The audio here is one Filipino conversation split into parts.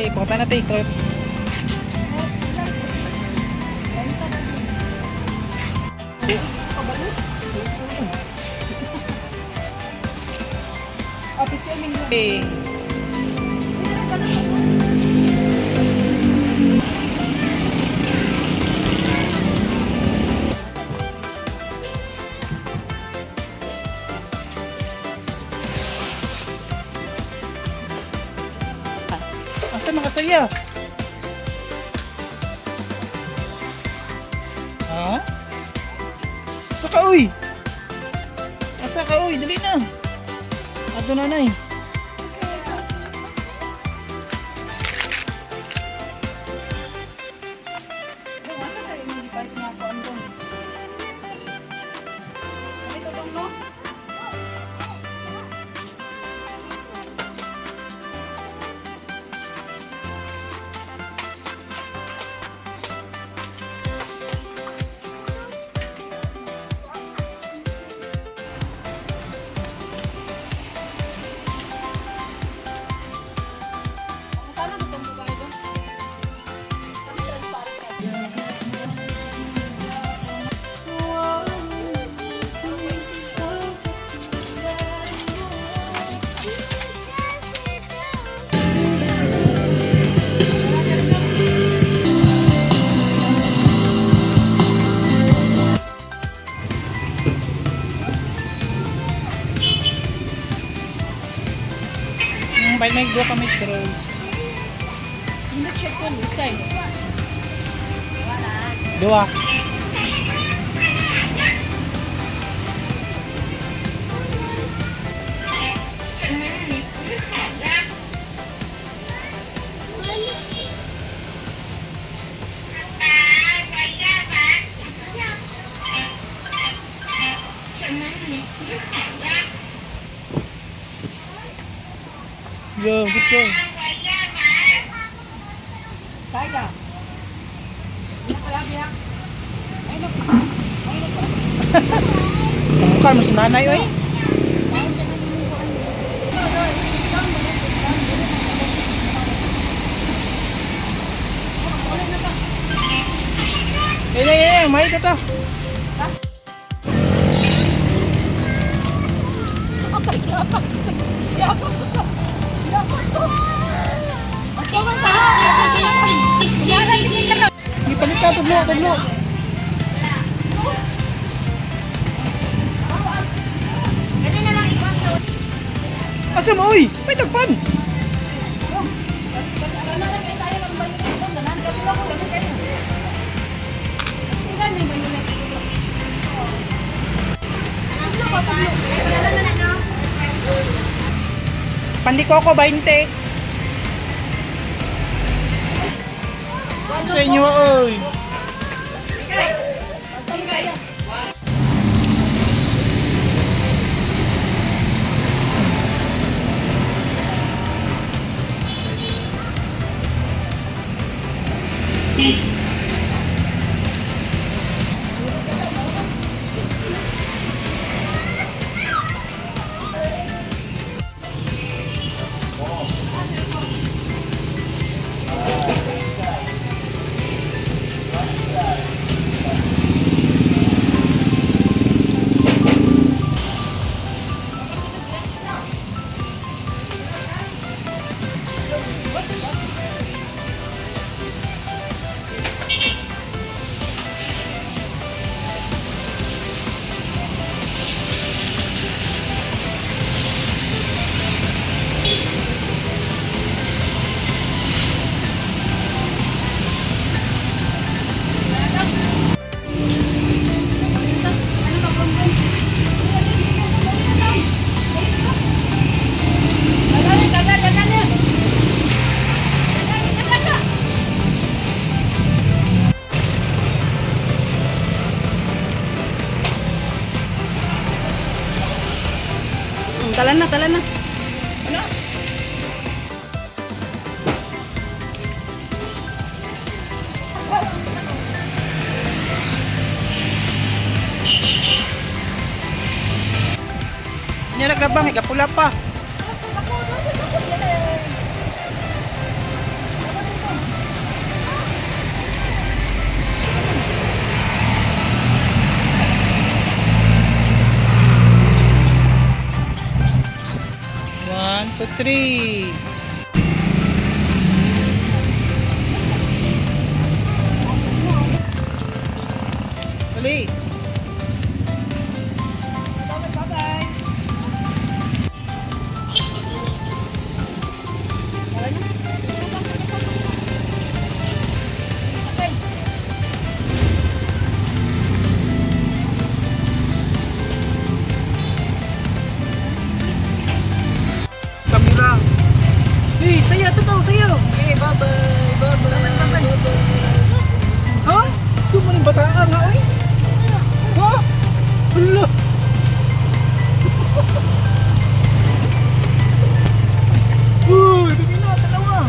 Okay, punta na tayo. Okay. Asa makasaya? Ha? Asa ka uy? Asa ka uy? Dali na. Ato nanay. Bye may go kami Rose. Hindi check ko lisay. Dua. Yo, good go. Kaya. Hindi pala biyak. Ay no. Sa mukha mo si nanay oy. May ka ta. Ipalit ka, tublo. Asa mo, uy? May tagpan. Pandiko ko 20. Sa inyo, oy. Talan na. Ano? Niya naglabang, ikapula pa. 2, 3. Dali. Bye-bye. Wala na. Okay. Kamera. Hey, saya tu kau, saya. Okay, bye-bye. Bye-bye. Ha? Gusto mo rin bataan nga, oy? Ha? Hala. Uy, dumi na, dalawa.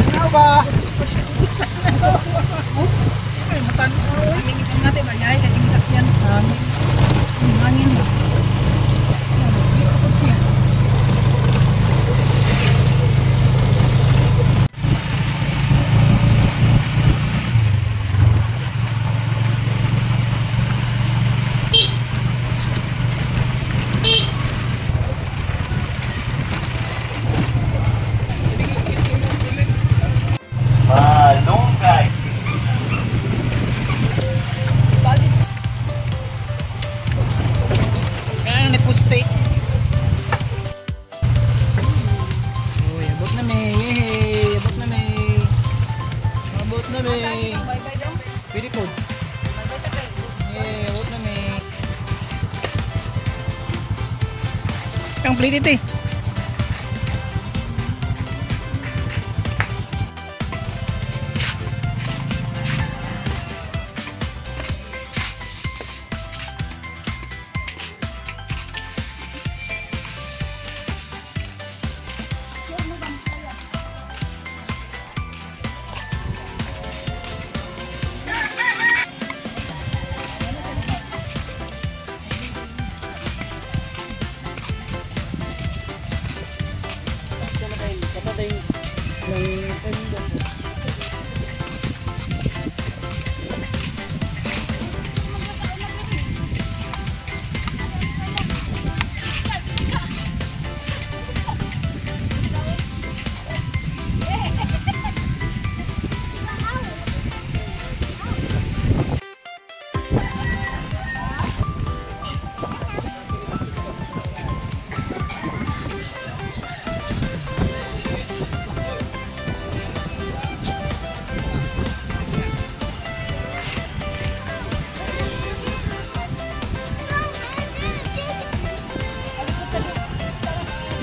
Ikaw ba? Ay, matanaw, oy. Ang ipang natin, magay, laging sakyan. Hangin ba? Malunggay. Kaya ni puste. Uy, abot na may. Yehey, abot na may. Abot na may. Bye-bye daw. Pwede po. Bye-bye tatay. Eh, abot na may. Ang plate ito eh.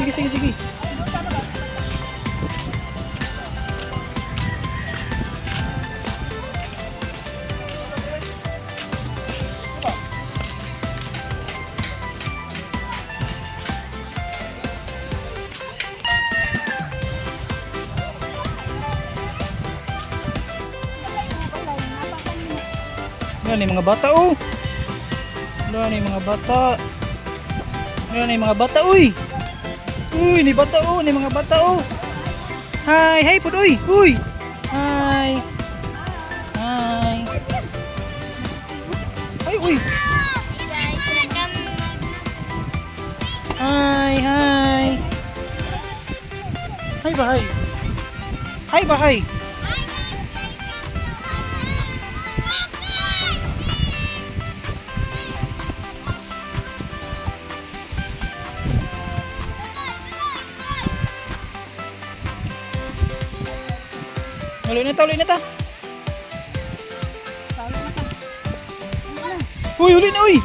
Sige, sige, sige. Yan yung mga bata, oh. Yan yung mga bata. Yan yung mga bata, uy. Uy, ni bata, oh. Ni mga bata, oh. Hi, hi po, uy. Uy. Hi. Hi. Ay, uy. Hi, hi. Hi ba, hi? Hi ba, hi? Ulit na ta, ulit na ta. Uy, ulit na, uy.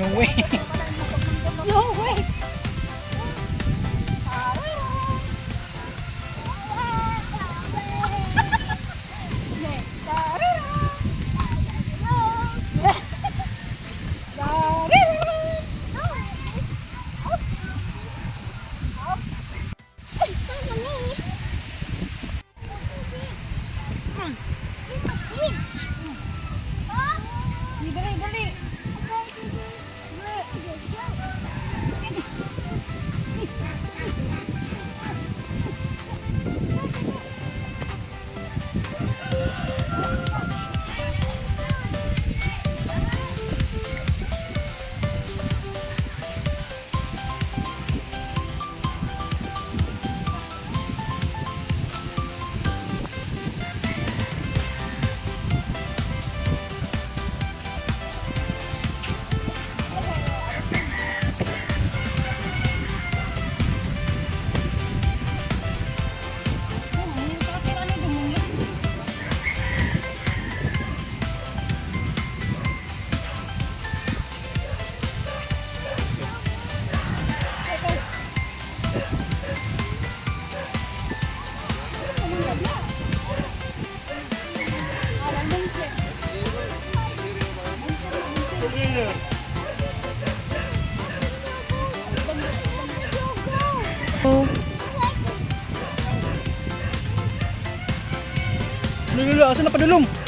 No way. No way. Dali, dali. Lulu, asan na padulong?